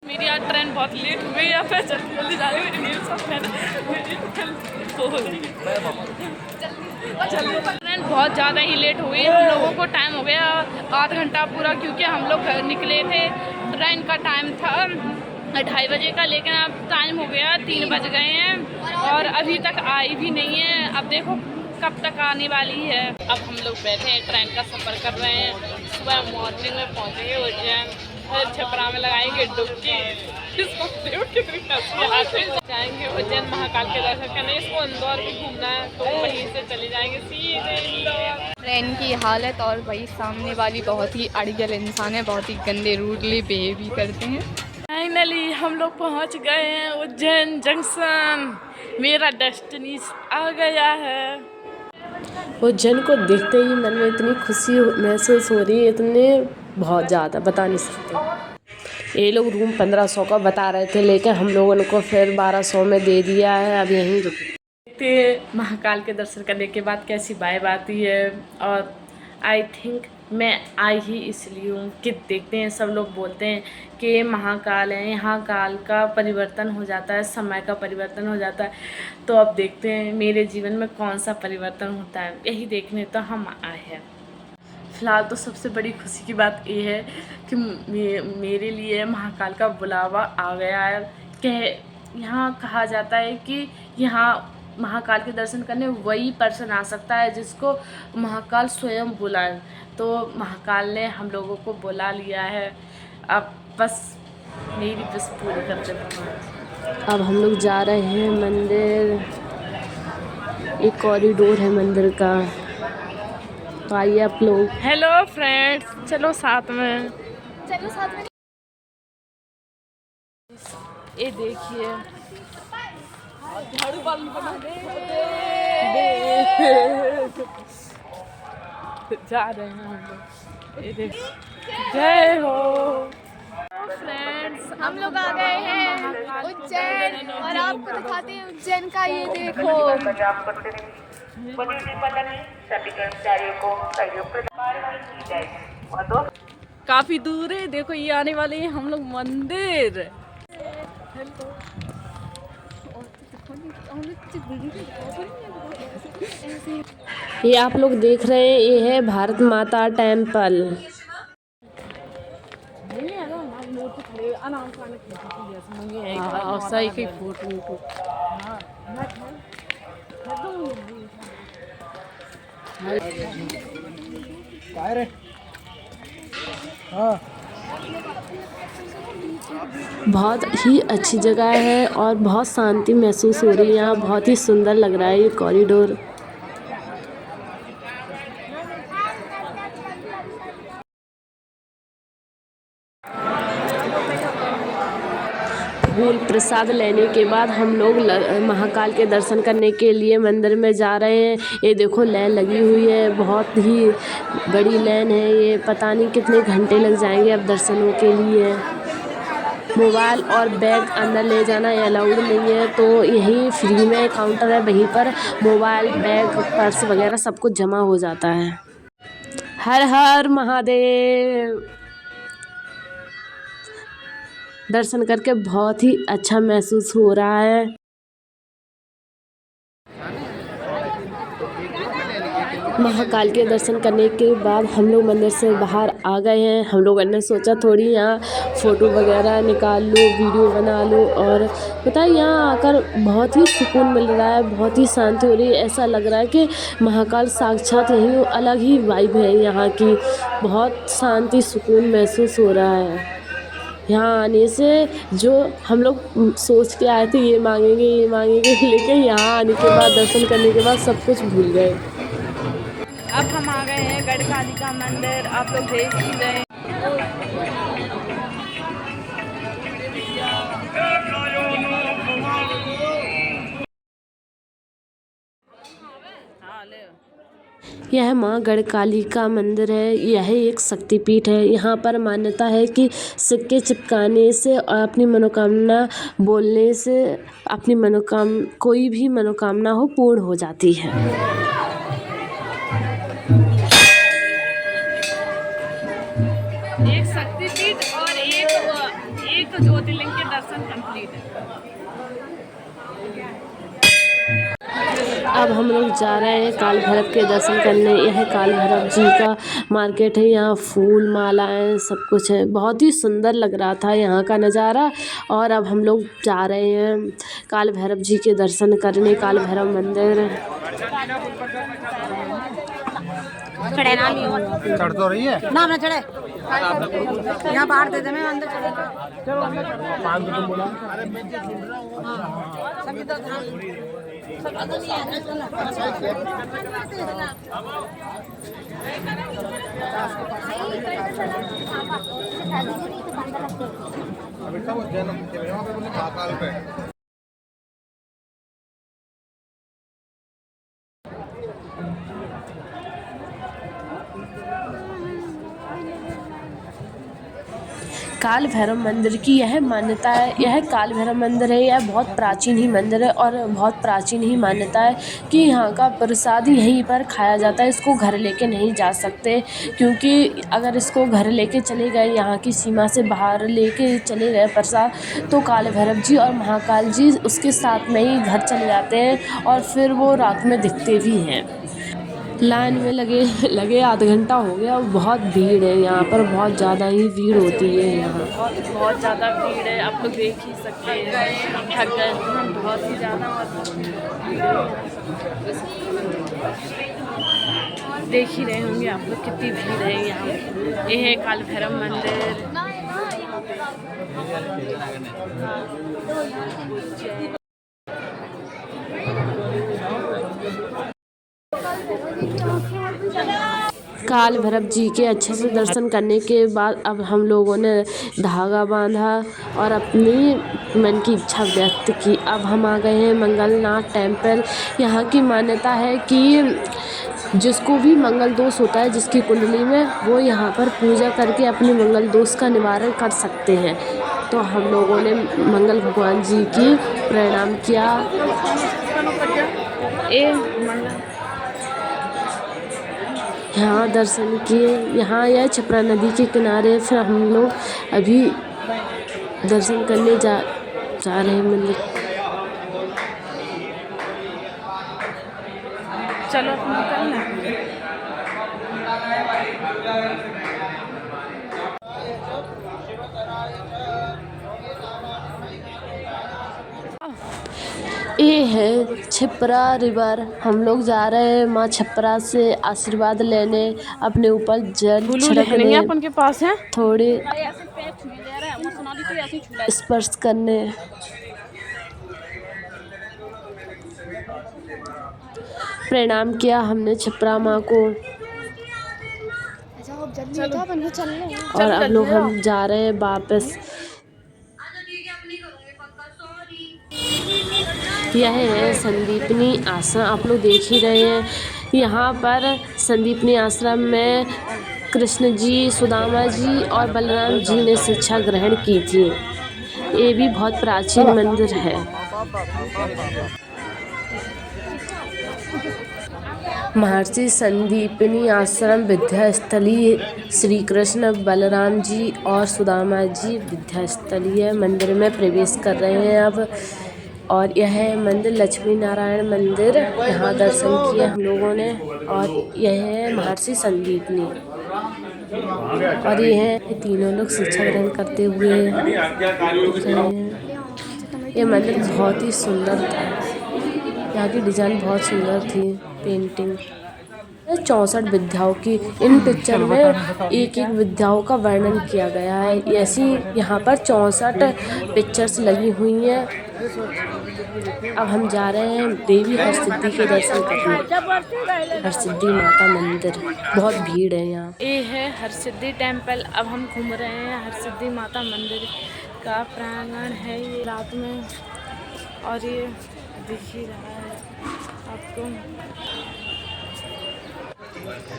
मेरी आज ट्रेन बहुत लेट हो गई या फिर जल्दी जल्दी जा रही है। ट्रेन बहुत ज़्यादा ही लेट हो गई। हम लोगों को टाइम हो गया आधा घंटा पूरा, क्योंकि हम लोग घर निकले थे। ट्रेन का टाइम था 2:30 बजे का, लेकिन अब टाइम हो गया 3 बज गए हैं और अभी तक आई भी नहीं है। अब देखो कब तक आने वाली है। अब हम लोग बैठे हैं, ट्रेन का सफ़र कर रहे हैं। सुबह मॉर्निंग में पहुँचेंगे उज्जैन, छपरा में लगाएंगे डुबकी। इसको कितनी जाएंगे उज्जैन महाकाल के दर्शन करने। इसको इंदौर भी घूमना है, तो वहीं से चले जाएंगे सीधे इंदौर। ट्रेन की हालत, और भाई सामने वाली बहुत ही अड़ियल इंसान है, बहुत ही गंदे रूडली बिहेव भी करते हैं। फाइनली हम लोग पहुंच गए हैं उज्जैन जंक्शन। मेरा डेस्टिनेशन आ गया है। उज्जैन को देखते ही मन में इतनी खुशी महसूस हो रही है, इतने बहुत ज़्यादा बता नहीं सकते। ये लोग रूम 1500 का बता रहे थे, लेकिन हम लोगों को फिर 1200 में दे दिया है। अब यहीं रुके महाकाल के दर्शन करने के बाद कैसी वाइब आती है। और आई थिंक मैं आई ही इसलिए हूँ कि देखते हैं, सब लोग बोलते हैं कि ये महाकाल है, यहाँ काल का परिवर्तन हो जाता है, समय का परिवर्तन हो जाता है। तो अब देखते हैं मेरे जीवन में कौन सा परिवर्तन होता है, यही देखने तो हम आए हैं। फ़िलहाल तो सबसे बड़ी खुशी की बात ये है कि मेरे लिए महाकाल का बुलावा आ गया है। कि यहाँ कहा जाता है कि यहाँ महाकाल के दर्शन करने वही पर्सन आ सकता है जिसको महाकाल स्वयं बुलाए। तो महाकाल ने हम लोगों को बुला लिया है। अब बस मेरी विश पूरी करते हैं। अब हम लोग जा रहे हैं मंदिर। एक कॉरिडोर है मंदिर का, तो आइए आप लोग। हेलो फ्रेंड्स, चलो साथ में। ये देखिए जा रहे हैं हम लोग। ये देखिए, जय हो फ्रेंड्स, हम लोग आ गए हैं उज्जैन, और आपको दिखाते हैं उज्जैन का। ये देखो, काफी दूर है। देखो ये आने वाले हैं हम लोग मंदिर। ये आप लोग देख रहे हैं, ये है भारत माता टेम्पल। सही की फोटो बहुत ही अच्छी जगह है और बहुत शांति महसूस हो रही है यहाँ। बहुत ही सुंदर लग रहा है ये कॉरिडोर। फूल प्रसाद लेने के बाद हम लोग महाकाल के दर्शन करने के लिए मंदिर में जा रहे हैं। ये देखो लाइन लगी हुई है, बहुत ही बड़ी लाइन है ये। पता नहीं कितने घंटे लग जाएंगे अब दर्शनों के लिए। मोबाइल और बैग अंदर ले जाना अलाउड नहीं है, तो यहीं फ्री में काउंटर है, वहीं पर मोबाइल, बैग, पर्स वगैरह सब कुछ जमा हो जाता है। हर हर महादेव। दर्शन करके बहुत ही अच्छा महसूस हो रहा है। महाकाल के दर्शन करने के बाद हम लोग मंदिर से बाहर आ गए हैं। हम लोगों ने सोचा थोड़ी यहाँ फ़ोटो वगैरह निकाल लो, वीडियो बना लो। और पता है यहाँ आकर बहुत ही सुकून मिल रहा है, बहुत ही शांति हो रही है। ऐसा लग रहा है कि महाकाल साक्षात यहीं, अलग ही वाइब है यहाँ की। बहुत शांति सुकून महसूस हो रहा है। यहाँ आने से जो हम लोग सोच के आए थे ये मांगेंगे, लेकिन यहाँ आने के बाद, दर्शन करने के बाद सब कुछ भूल गए। अब हम आ गए हैं गढ़कालिका मंदिर। आप लोग देख ही रहे हैं। यह माँ गढ़कालिका मंदिर है। यह एक शक्तिपीठ है। यहाँ पर मान्यता है कि सिक्के चिपकाने से और अपनी मनोकामना बोलने से कोई भी मनोकामना हो पूर्ण हो जाती है। एक शक्तिपीठ और एक तो ज्योतिर्लिंग के दर्शन कंप्लीट है। अब हम लोग जा रहे हैं काल भैरव के दर्शन करने। यह काल भैरव जी का मार्केट है। यहाँ फूल मालाएं सब कुछ है। बहुत ही सुंदर लग रहा था यहाँ का नज़ारा। और अब हम लोग जा रहे हैं काल भैरव जी के दर्शन करने। काल भैरव मंदिर चढ़े ना नहीं चढ़ तो रही है ना चढ़े यहाँ बाहर दे दे मैं अंदर चलो पाँच तो बोला काल भैरव मंदिर की यह मान्यता है। यह काल भैरव मंदिर है। यह बहुत प्राचीन ही मंदिर है और बहुत प्राचीन ही मान्यता है कि यहाँ का प्रसाद यहीं पर खाया जाता है। इसको घर लेके नहीं जा सकते, क्योंकि अगर इसको घर लेके चले गए, यहाँ की सीमा से बाहर लेके चले गए प्रसाद, तो काल भैरव जी और महाकाल जी उसके साथ में ही घर चले जाते हैं और फिर वो रात में दिखते भी हैं। लाइन में लगे आधा घंटा हो गया। बहुत भीड़ है यहाँ पर, बहुत ज़्यादा ही भीड़ होती है यहाँ। बहुत ज़्यादा भीड़ है, आप लोग देख ही सकते हैं। थक गए बहुत ही ज़्यादा। देख ही रहे होंगे आप लोग कितनी भीड़ है यहाँ। ये है काल भैरव मंदिर। काल भैरव जी के अच्छे से दर्शन करने के बाद अब हम लोगों ने धागा बांधा और अपनी मन की इच्छा व्यक्त की। अब हम आ गए हैं मंगलनाथ टेम्पल। यहाँ की मान्यता है कि जिसको भी मंगल दोष होता है, जिसकी कुंडली में, वो यहाँ पर पूजा करके अपने मंगल दोष का निवारण कर सकते हैं। तो हम लोगों ने मंगल भगवान जी की प्रणाम किया। यहाँ दर्शन किए। यहाँ यह क्षिप्रा नदी के किनारे। फिर हम लोग अभी दर्शन करने जा रहे हैं मंदिर। चलो निकलना। ये है क्षिप्रा रिवर। हम लोग जा रहे हैं माँ क्षिप्रा से आशीर्वाद लेने, अपने ऊपर जल छिड़कने, अपन के पास है थोड़े स्पर्श करने। प्रणाम किया हमने क्षिप्रा माँ को। और अब लोग हम जा रहे हैं वापस। यह है संदीपनी आश्रम। आप लोग देख ही रहे हैं। यहाँ पर संदीपनी आश्रम में कृष्ण जी, सुदामा जी और बलराम जी ने शिक्षा ग्रहण की थी। ये भी बहुत प्राचीन मंदिर है। महर्षि संदीपनी आश्रम विद्यास्थली। श्री कृष्ण, बलराम जी और सुदामा जी विद्यास्थलीय मंदिर में प्रवेश कर रहे हैं अब। और यह मंदिर लक्ष्मी नारायण मंदिर। यहाँ दर्शन किए हम लोगों ने। और यह है महर्षि संदीपनी। और ये है तीनों लोग शिक्षा ग्रहण करते हुए ये मंदिर बहुत ही सुंदर था। यहाँ की डिज़ाइन बहुत सुंदर थी, पेंटिंग। 64 विद्याओं की इन पिक्चर में एक एक विद्याओं का वर्णन किया गया है। ऐसी यहाँ पर 64 पिक्चर्स लगी हुई हैं। अब हम जा रहे हैं देवी हरसिद्धि के दर्शन करने। हरसिद्धि माता मंदिर। बहुत भीड़ है यहाँ। ये है हरसिद्धि टेम्पल। अब हम घूम रहे हैं। हरसिद्धि माता मंदिर का प्रांगण है ये रात में। और ये दिख ही रहा है आपको।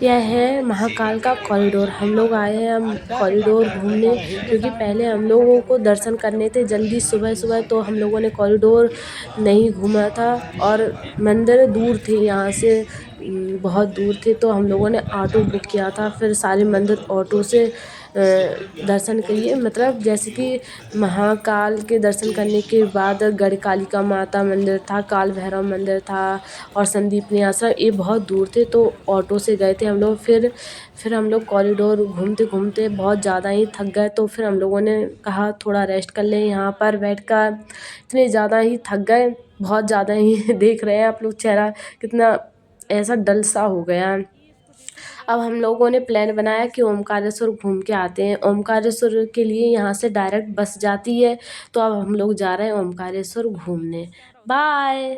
यह है महाकाल का कॉरिडोर। हम लोग आए हैं हम कॉरिडोर घूमने, क्योंकि पहले हम लोगों को दर्शन करने थे जल्दी सुबह, तो हम लोगों ने कॉरिडोर नहीं घूमा था। और मंदिर दूर थे यहाँ से, बहुत दूर थे, तो हम लोगों ने ऑटो बुक किया था। फिर सारे मंदिर ऑटो से दर्शन किए। मतलब जैसे कि महाकाल के दर्शन करने के बाद गढ़कालिका माता मंदिर था, काल भैरव मंदिर था और संदीपनी आश्रम, ये बहुत दूर थे तो ऑटो से गए थे हम लोग। फिर हम लोग कॉरिडोर घूमते घूमते बहुत ज़्यादा ही थक गए तो फिर हम लोगों ने कहा थोड़ा रेस्ट कर लें यहाँ पर बैठकर। इतने ज़्यादा ही थक गए, बहुत ज़्यादा ही देख रहे हैं आप लोग चेहरा कितना ऐसा डल सा हो गया। अब हम लोगों ने प्लान बनाया कि ओमकारेश्वर घूम के आते हैं। ओमकारेश्वर के लिए यहाँ से डायरेक्ट बस जाती है तो अब हम लोग जा रहे हैं ओमकारेश्वर घूमने। बाय।